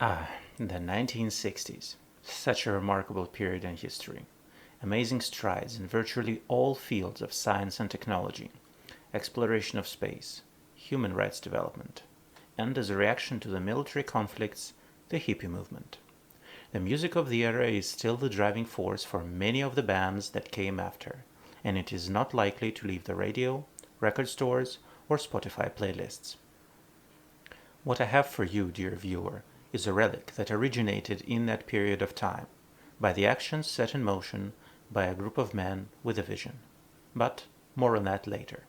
The 1960s. Such a remarkable period in history. Amazing strides in virtually all fields of science and technology, exploration of space, human rights development, and as a reaction to the military conflicts, the hippie movement. The music of the era is still the driving force for many of the bands that came after, and it is not likely to leave the radio, record stores, or Spotify playlists. What I have for you, dear viewer, is a relic that originated in that period of time, by the actions set in motion by a group of men with a vision. But more on that later.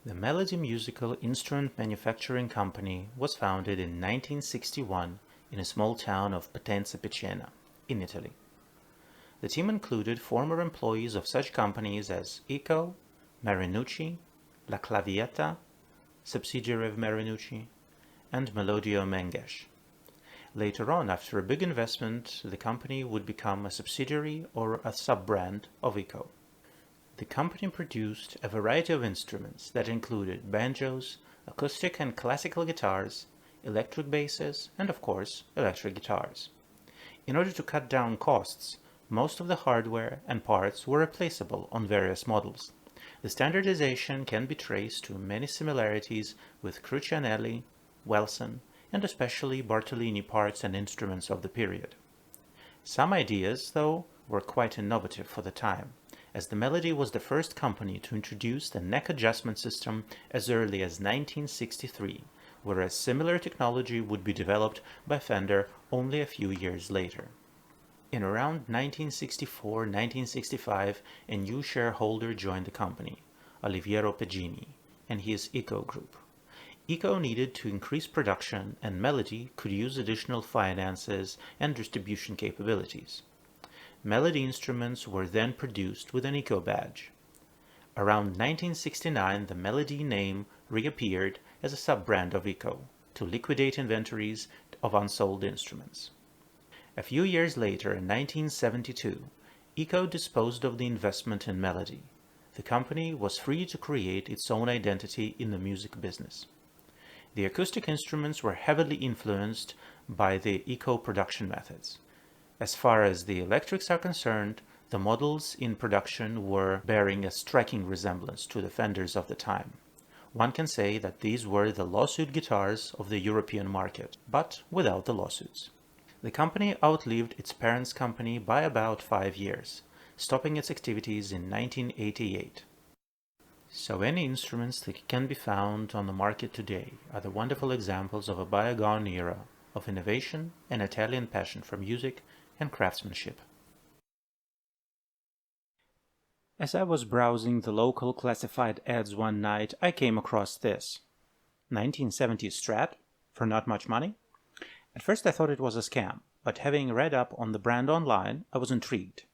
The Melody Musical Instrument Manufacturing Company was founded in 1961 in a small town of Potenza Picena, in Italy. The team included former employees of such companies as ICO, Marinucci, La Clavietta, subsidiary of Marinucci, and Melodio Mengesh. Later on, after a big investment, the company would become a subsidiary or a sub-brand of ICO. The company produced a variety of instruments that included banjos, acoustic and classical guitars, electric basses, and of course, electric guitars. In order to cut down costs, most of the hardware and parts were replaceable on various models. The standardization can be traced to many similarities with Crucianelli, Wilson, and especially Bartolini parts and instruments of the period. Some ideas, though, were quite innovative for the time, as the Melody was the first company to introduce the neck adjustment system as early as 1963, whereas similar technology would be developed by Fender only a few years later. In around 1964-1965, a new shareholder joined the company, Oliviero Peggini, and his ICO group. ICO needed to increase production, and Melody could use additional finances and distribution capabilities. Melody instruments were then produced with an ICO badge. Around 1969, the Melody name reappeared as a sub-brand of ICO to liquidate inventories of unsold instruments. A few years later, in 1972, ICO disposed of the investment in Melody. The company was free to create its own identity in the music business. The acoustic instruments were heavily influenced by the ICO production methods. As far as the electrics are concerned, the models in production were bearing a striking resemblance to the Fenders of the time. One can say that these were the lawsuit guitars of the European market, but without the lawsuits. The company outlived its parent's company by about 5 years, stopping its activities in 1988. So any instruments that can be found on the market today are the wonderful examples of a bygone era of innovation and Italian passion for music and craftsmanship. As I was browsing the local classified ads one night, I came across this. 1970s Strat for not much money? At first I thought it was a scam, but having read up on the brand online, I was intrigued.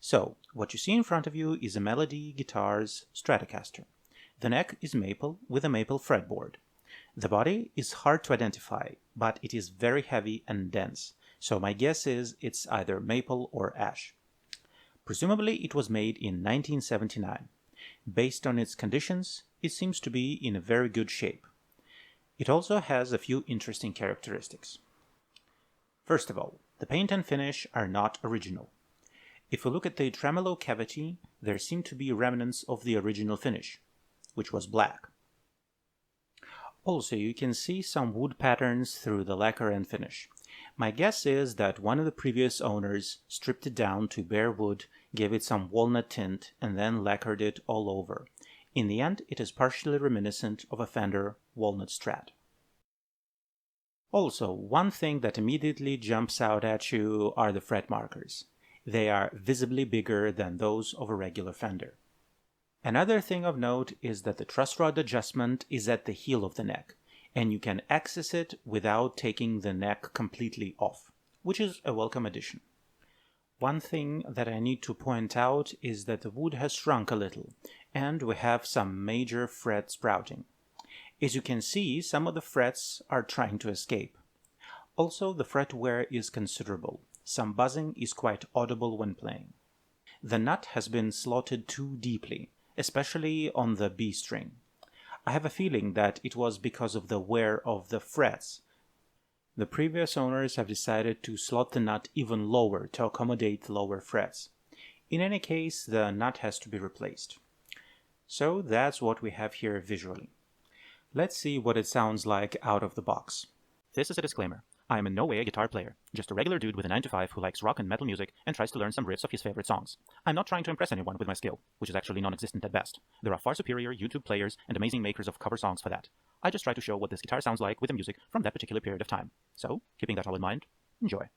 So, what you see in front of you is a Melody Guitars Stratocaster. The neck is maple with a maple fretboard. The body is hard to identify, but it is very heavy and dense, so my guess is it's either maple or ash. Presumably it was made in 1979. Based on its conditions, it seems to be in a very good shape. It also has a few interesting characteristics. First of all, the paint and finish are not original. If we look at the tremolo cavity, there seem to be remnants of the original finish, which was black. Also, you can see some wood patterns through the lacquer and finish. My guess is that one of the previous owners stripped it down to bare wood, gave it some walnut tint, and then lacquered it all over. In the end, it is partially reminiscent of a Fender Walnut Strat. Also, one thing that immediately jumps out at you are the fret markers. They are visibly bigger than those of a regular Fender. Another thing of note is that the truss rod adjustment is at the heel of the neck, and you can access it without taking the neck completely off, which is a welcome addition. One thing that I need to point out is that the wood has shrunk a little, and we have some major fret sprouting. As you can see, some of the frets are trying to escape. Also, the fret wear is considerable. Some buzzing is quite audible when playing. The nut has been slotted too deeply, especially on the B string. I have a feeling that it was because of the wear of the frets. The previous owners have decided to slot the nut even lower to accommodate lower frets. In any case, the nut has to be replaced. So that's what we have here visually. Let's see what it sounds like out of the box. This is a disclaimer. I am in no way a guitar player, just a regular dude with a 9 to 5 who likes rock and metal music and tries to learn some riffs of his favorite songs. I'm not trying to impress anyone with my skill, which is actually non-existent at best. There are far superior YouTube players and amazing makers of cover songs for that. I just try to show what this guitar sounds like with the music from that particular period of time. So, keeping that all in mind, enjoy.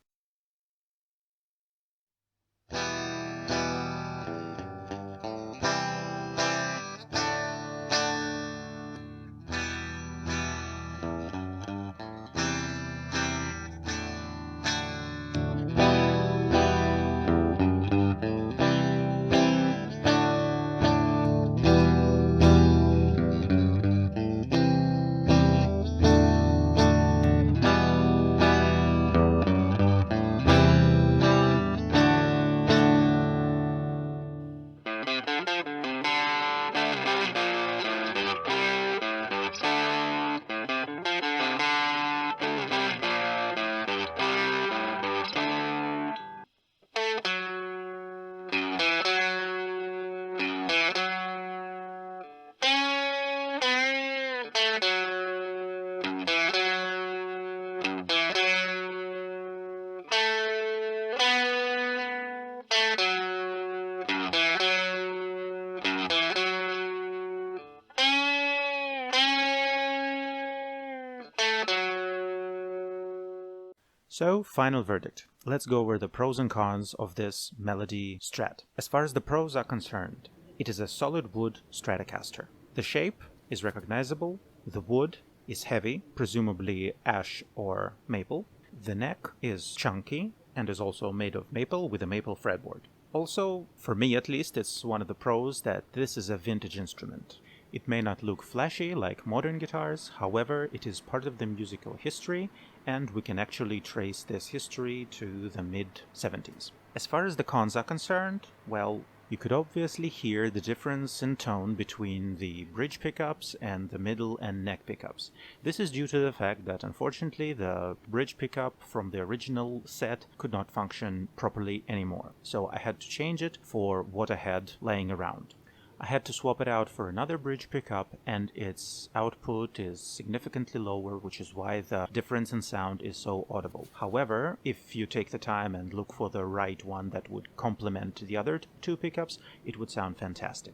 So, final verdict. Let's go over the pros and cons of this Melody Strat. As far as the pros are concerned, it is a solid wood Stratocaster. The shape is recognizable, the wood is heavy, presumably ash or maple. The neck is chunky and is also made of maple with a maple fretboard. Also, for me at least, it's one of the pros that this is a vintage instrument. It may not look flashy like modern guitars, however, it is part of the musical history, and we can actually trace this history to the mid-70s. As far as the cons are concerned, well, you could obviously hear the difference in tone between the bridge pickups and the middle and neck pickups. This is due to the fact that unfortunately the bridge pickup from the original set could not function properly anymore, so I had to change it for what I had laying around. I had to swap it out for another bridge pickup, and its output is significantly lower, which is why the difference in sound is so audible. However, if you take the time and look for the right one that would complement the other two pickups, it would sound fantastic.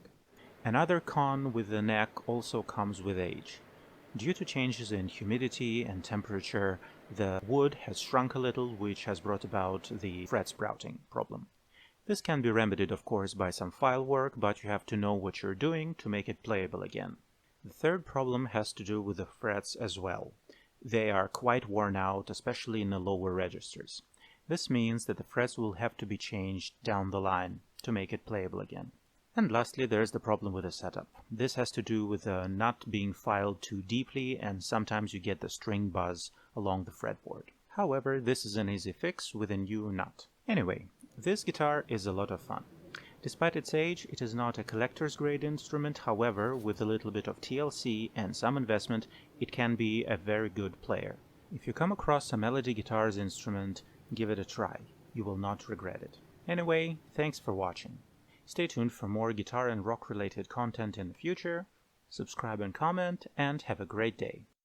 Another con with the neck also comes with age. Due to changes in humidity and temperature, the wood has shrunk a little, which has brought about the fret sprouting problem. This can be remedied, of course, by some file work, but you have to know what you're doing to make it playable again. The third problem has to do with the frets as well. They are quite worn out, especially in the lower registers. This means that the frets will have to be changed down the line to make it playable again. And lastly, there's the problem with the setup. This has to do with the nut being filed too deeply, and sometimes you get the string buzz along the fretboard. However, this is an easy fix with a new nut. Anyway, this guitar is a lot of fun. Despite its age, it is not a collector's grade instrument, however, with a little bit of TLC and some investment, it can be a very good player. If you come across a Melody Guitars instrument, give it a try. You will not regret it. Anyway, thanks for watching. Stay tuned for more guitar and rock related content in the future. Subscribe and comment, and have a great day.